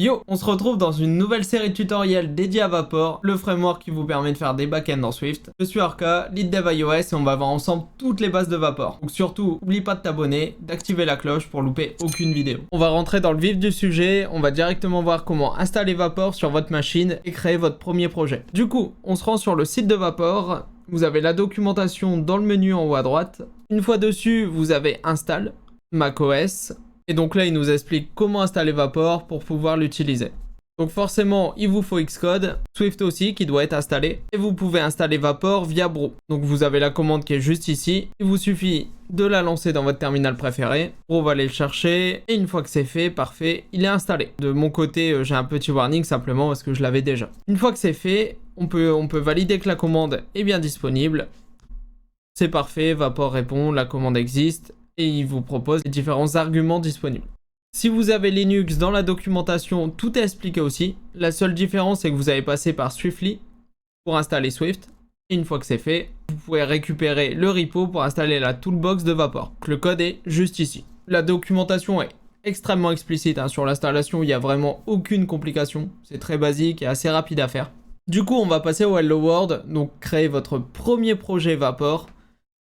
Yo, on se retrouve dans une nouvelle série tutoriel dédiée à Vapor, le framework qui vous permet de faire des backends en Swift. Je suis Arca, lead dev iOS et on va voir ensemble toutes les bases de Vapor. Donc surtout, n'oublie pas de t'abonner, d'activer la cloche pour louper aucune vidéo. On va rentrer dans le vif du sujet, on va directement voir comment installer Vapor sur votre machine et créer votre premier projet. Du coup, on se rend sur le site de Vapor, vous avez la documentation dans le menu en haut à droite. Une fois dessus, vous avez Install, macOS. Et donc là, il nous explique comment installer Vapor pour pouvoir l'utiliser. Donc forcément, il vous faut Xcode, Swift aussi qui doit être installé. Et vous pouvez installer Vapor via Brew. Donc vous avez la commande qui est juste ici. Il vous suffit de la lancer dans votre terminal préféré. Brew va aller le chercher. Et une fois que c'est fait, parfait, il est installé. De mon côté, j'ai un petit warning simplement parce que je l'avais déjà. Une fois que c'est fait, on peut valider que la commande est bien disponible. C'est parfait, Vapor répond, la commande existe. Et il vous propose les différents arguments disponibles. Si vous avez Linux dans la documentation, tout est expliqué aussi. La seule différence, c'est que vous avez passé par Swiftly pour installer Swift. Et une fois que c'est fait, vous pouvez récupérer le repo pour installer la toolbox de Vapor. Donc, le code est juste ici. La documentation est extrêmement explicite. Sur l'installation, il n'y a vraiment aucune complication. C'est très basique et assez rapide à faire. Du coup, on va passer au Hello World. Donc, créer votre premier projet Vapor.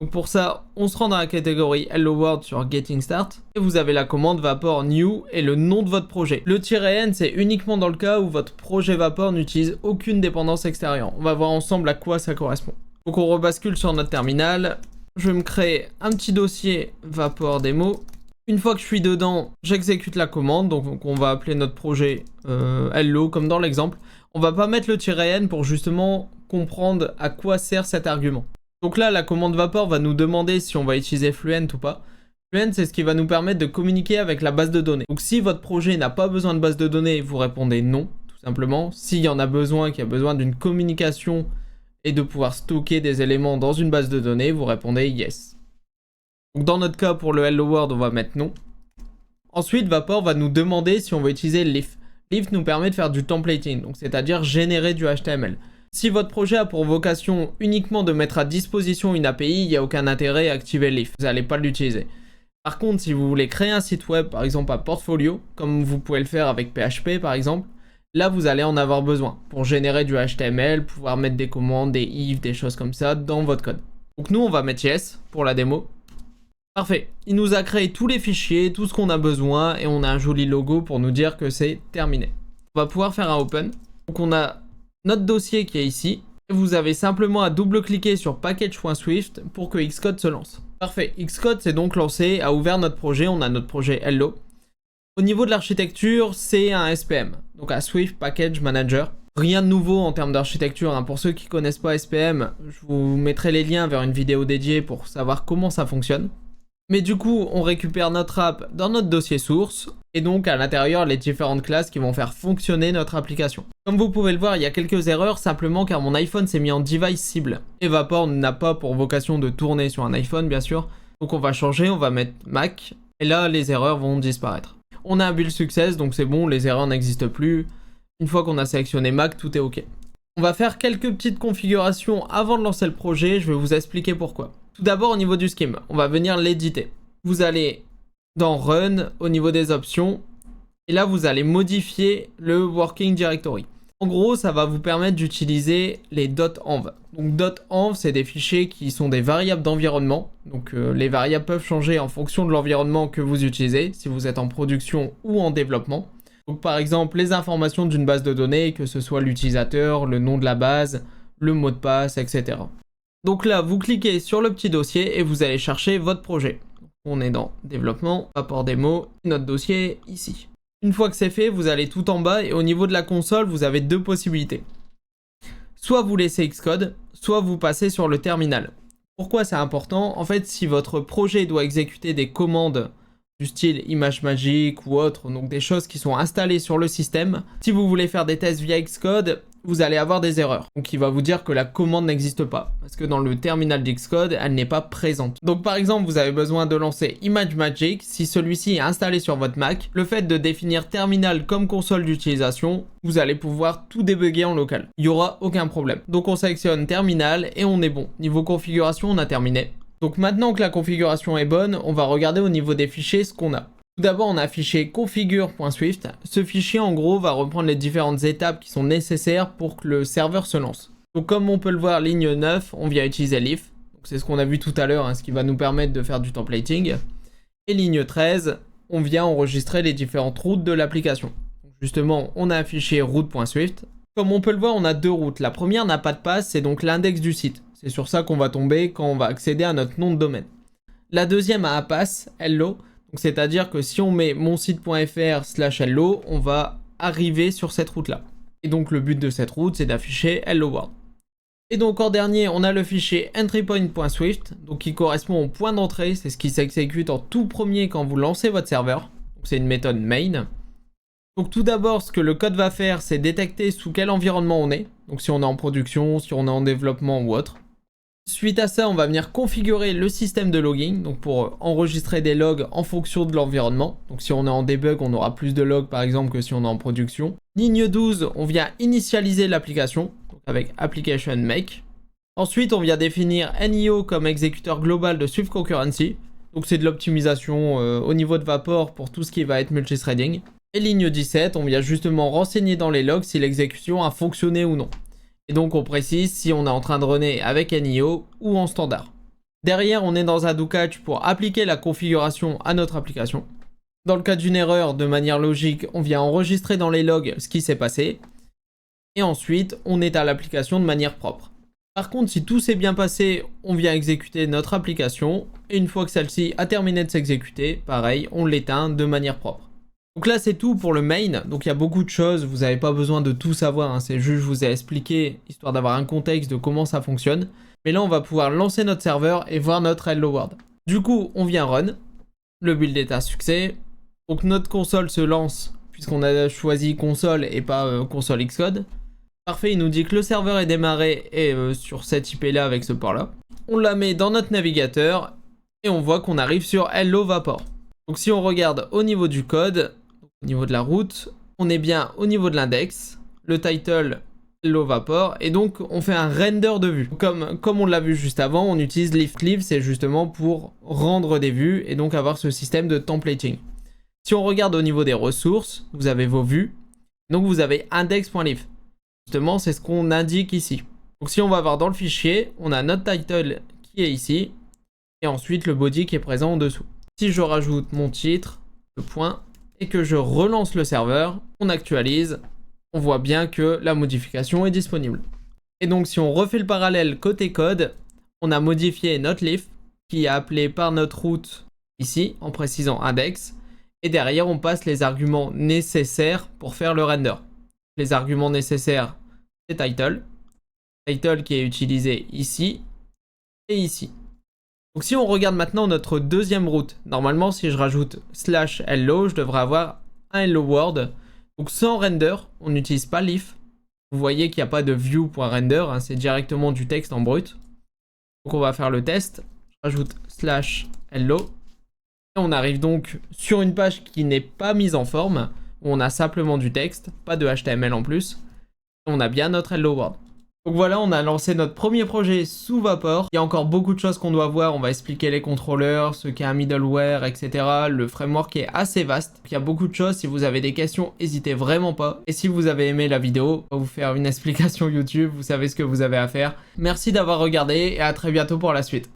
Donc pour ça, on se rend dans la catégorie Hello World sur Getting Start et vous avez la commande Vapor New et le nom de votre projet. Le "-n", c'est uniquement dans le cas où votre projet Vapor n'utilise aucune dépendance extérieure. On va voir ensemble à quoi ça correspond. Donc on rebascule sur notre terminal. Je vais me créer un petit dossier Vapor Demo. Une fois que je suis dedans, j'exécute la commande. Donc on va appeler notre projet Hello comme dans l'exemple. On va pas mettre le "-n" pour justement comprendre à quoi sert cet argument. Donc là, la commande Vapor va nous demander si on va utiliser Fluent ou pas. Fluent, c'est ce qui va nous permettre de communiquer avec la base de données. Donc si votre projet n'a pas besoin de base de données, vous répondez non, tout simplement. S'il y en a besoin, qu'il y a besoin d'une communication et de pouvoir stocker des éléments dans une base de données, vous répondez yes. Donc dans notre cas, pour le Hello World, on va mettre non. Ensuite, Vapor va nous demander si on va utiliser Leaf. Leaf nous permet de faire du templating, donc c'est-à-dire générer du HTML. Si votre projet a pour vocation uniquement de mettre à disposition une API, il n'y a aucun intérêt à activer Leaf. Vous n'allez pas l'utiliser. Par contre, si vous voulez créer un site web, par exemple à portfolio, comme vous pouvez le faire avec PHP par exemple, là vous allez en avoir besoin pour générer du HTML, pouvoir mettre des commandes, des ifs, des choses comme ça dans votre code. Donc nous, on va mettre yes pour la démo. Parfait. Il nous a créé tous les fichiers, tout ce qu'on a besoin et on a un joli logo pour nous dire que c'est terminé. On va pouvoir faire un open. Donc on a notre dossier qui est ici, et vous avez simplement à double-cliquer sur package.swift pour que Xcode se lance. Parfait, Xcode s'est donc lancé, a ouvert notre projet, on a notre projet Hello. Au niveau de l'architecture, c'est un SPM, donc un Swift Package Manager. Rien de nouveau en termes d'architecture, pour ceux qui ne connaissent pas SPM, je vous mettrai les liens vers une vidéo dédiée pour savoir comment ça fonctionne. Mais du coup, on récupère notre app dans notre dossier source, et donc à l'intérieur les différentes classes qui vont faire fonctionner notre application. Comme vous pouvez le voir, il y a quelques erreurs simplement car mon iPhone s'est mis en device cible. Et Vapor n'a pas pour vocation de tourner sur un iPhone bien sûr. Donc on va changer, on va mettre Mac, et là les erreurs vont disparaître. On a un build success, donc c'est bon, les erreurs n'existent plus. Une fois qu'on a sélectionné Mac, tout est ok. On va faire quelques petites configurations avant de lancer le projet, je vais vous expliquer pourquoi. Tout d'abord au niveau du scheme, on va venir l'éditer. Vous allez dans Run, au niveau des options, et là vous allez modifier le Working Directory. En gros, ça va vous permettre d'utiliser les .env. Donc .env, c'est des fichiers qui sont des variables d'environnement. Donc les variables peuvent changer en fonction de l'environnement que vous utilisez, si vous êtes en production ou en développement. Donc par exemple, les informations d'une base de données, que ce soit l'utilisateur, le nom de la base, le mot de passe, etc. Donc là, vous cliquez sur le petit dossier et vous allez chercher votre projet. On est dans développement, Vapor Demo, notre dossier ici. Une fois que c'est fait, vous allez tout en bas et au niveau de la console, vous avez deux possibilités. Soit vous laissez Xcode, soit vous passez sur le terminal. Pourquoi c'est important? En fait, si votre projet doit exécuter des commandes du style ImageMagick ou autre, donc des choses qui sont installées sur le système, si vous voulez faire des tests via Xcode, vous allez avoir des erreurs. Donc il va vous dire que la commande n'existe pas, parce que dans le terminal d'Xcode, elle n'est pas présente. Donc par exemple, vous avez besoin de lancer ImageMagick, si celui-ci est installé sur votre Mac, le fait de définir terminal comme console d'utilisation, vous allez pouvoir tout débugger en local. Il n'y aura aucun problème. Donc on sélectionne terminal et on est bon. Niveau configuration, on a terminé. Donc maintenant que la configuration est bonne, on va regarder au niveau des fichiers ce qu'on a. Tout d'abord, on a un fichier configure.swift. Ce fichier, en gros, va reprendre les différentes étapes qui sont nécessaires pour que le serveur se lance. Donc, comme on peut le voir, ligne 9, on vient utiliser l'if. C'est ce qu'on a vu tout à l'heure, hein, ce qui va nous permettre de faire du templating. Et ligne 13, on vient enregistrer les différentes routes de l'application. Justement, on a un fichier route.swift. Comme on peut le voir, on a deux routes. La première n'a pas de passe, c'est donc l'index du site. C'est sur ça qu'on va tomber quand on va accéder à notre nom de domaine. La deuxième a un pass, hello. C'est-à-dire que si on met monsite.fr/hello, on va arriver sur cette route-là. Et donc le but de cette route, c'est d'afficher hello world. Et donc en dernier, on a le fichier entrypoint.swift, donc qui correspond au point d'entrée, c'est ce qui s'exécute en tout premier quand vous lancez votre serveur. Donc c'est une méthode main. Donc tout d'abord, ce que le code va faire, c'est détecter sous quel environnement on est. Donc si on est en production, si on est en développement ou autre. Suite à ça, on va venir configurer le système de logging, donc pour enregistrer des logs en fonction de l'environnement. Donc si on est en debug, on aura plus de logs par exemple que si on est en production. Ligne 12, on vient initialiser l'application, avec application make. Ensuite, on vient définir NIO comme exécuteur global de Swift Concurrency. Donc c'est de l'optimisation au niveau de Vapor pour tout ce qui va être multithreading. Et ligne 17, on vient justement renseigner dans les logs si l'exécution a fonctionné ou non. Et donc on précise si on est en train de runner avec NIO ou en standard. Derrière, on est dans un do catch pour appliquer la configuration à notre application. Dans le cas d'une erreur, de manière logique, on vient enregistrer dans les logs ce qui s'est passé. Et ensuite, on éteint l'application de manière propre. Par contre, si tout s'est bien passé, on vient exécuter notre application. Et une fois que celle-ci a terminé de s'exécuter, pareil, on l'éteint de manière propre. Donc là, c'est tout pour le main. Donc il y a beaucoup de choses, vous n'avez pas besoin de tout savoir, hein. C'est juste, je vous ai expliqué, histoire d'avoir un contexte de comment ça fonctionne. Mais là, on va pouvoir lancer notre serveur et voir notre hello world. Du coup, on vient run. Le build est un succès. Donc notre console se lance, puisqu'on a choisi console et pas console Xcode. Parfait, il nous dit que le serveur est démarré et sur cette IP là avec ce port là. On la met dans notre navigateur et on voit qu'on arrive sur Hello Vapor. Donc si on regarde au niveau du code, au niveau de la route, on est bien au niveau de l'index, le title Hello Vapor, et donc on fait un render de vue. Comme on l'a vu juste avant, on utilise lift-leave, c'est justement pour rendre des vues et donc avoir ce système de templating. Si on regarde au niveau des ressources, vous avez vos vues, donc vous avez index.leaf. Justement, c'est ce qu'on indique ici. Donc si on va voir dans le fichier, on a notre title qui est ici, et ensuite le body qui est présent en dessous. Si je rajoute mon titre, le point, et que je relance le serveur, on actualise, on voit bien que la modification est disponible. Et donc si on refait le parallèle côté code, on a modifié notre leaf, qui est appelé par notre route ici, en précisant index, et derrière on passe les arguments nécessaires pour faire le render. Les arguments nécessaires, c'est title. Title qui est utilisé ici et ici. Donc si on regarde maintenant notre deuxième route, normalement si je rajoute /hello, je devrais avoir un hello world. Donc sans render, on n'utilise pas l'if. Vous voyez qu'il n'y a pas de view.render, hein, c'est directement du texte en brut. Donc on va faire le test. Je rajoute /hello. Et on arrive donc sur une page qui n'est pas mise en forme, où on a simplement du texte, pas de HTML en plus. Et on a bien notre hello world. Donc voilà, on a lancé notre premier projet sous Vapor. Il y a encore beaucoup de choses qu'on doit voir. On va expliquer les contrôleurs, ce qu'est un middleware, etc. Le framework est assez vaste. Il y a beaucoup de choses. Si vous avez des questions, n'hésitez vraiment pas. Et si vous avez aimé la vidéo, on va vous faire une explication YouTube. Vous savez ce que vous avez à faire. Merci d'avoir regardé et à très bientôt pour la suite.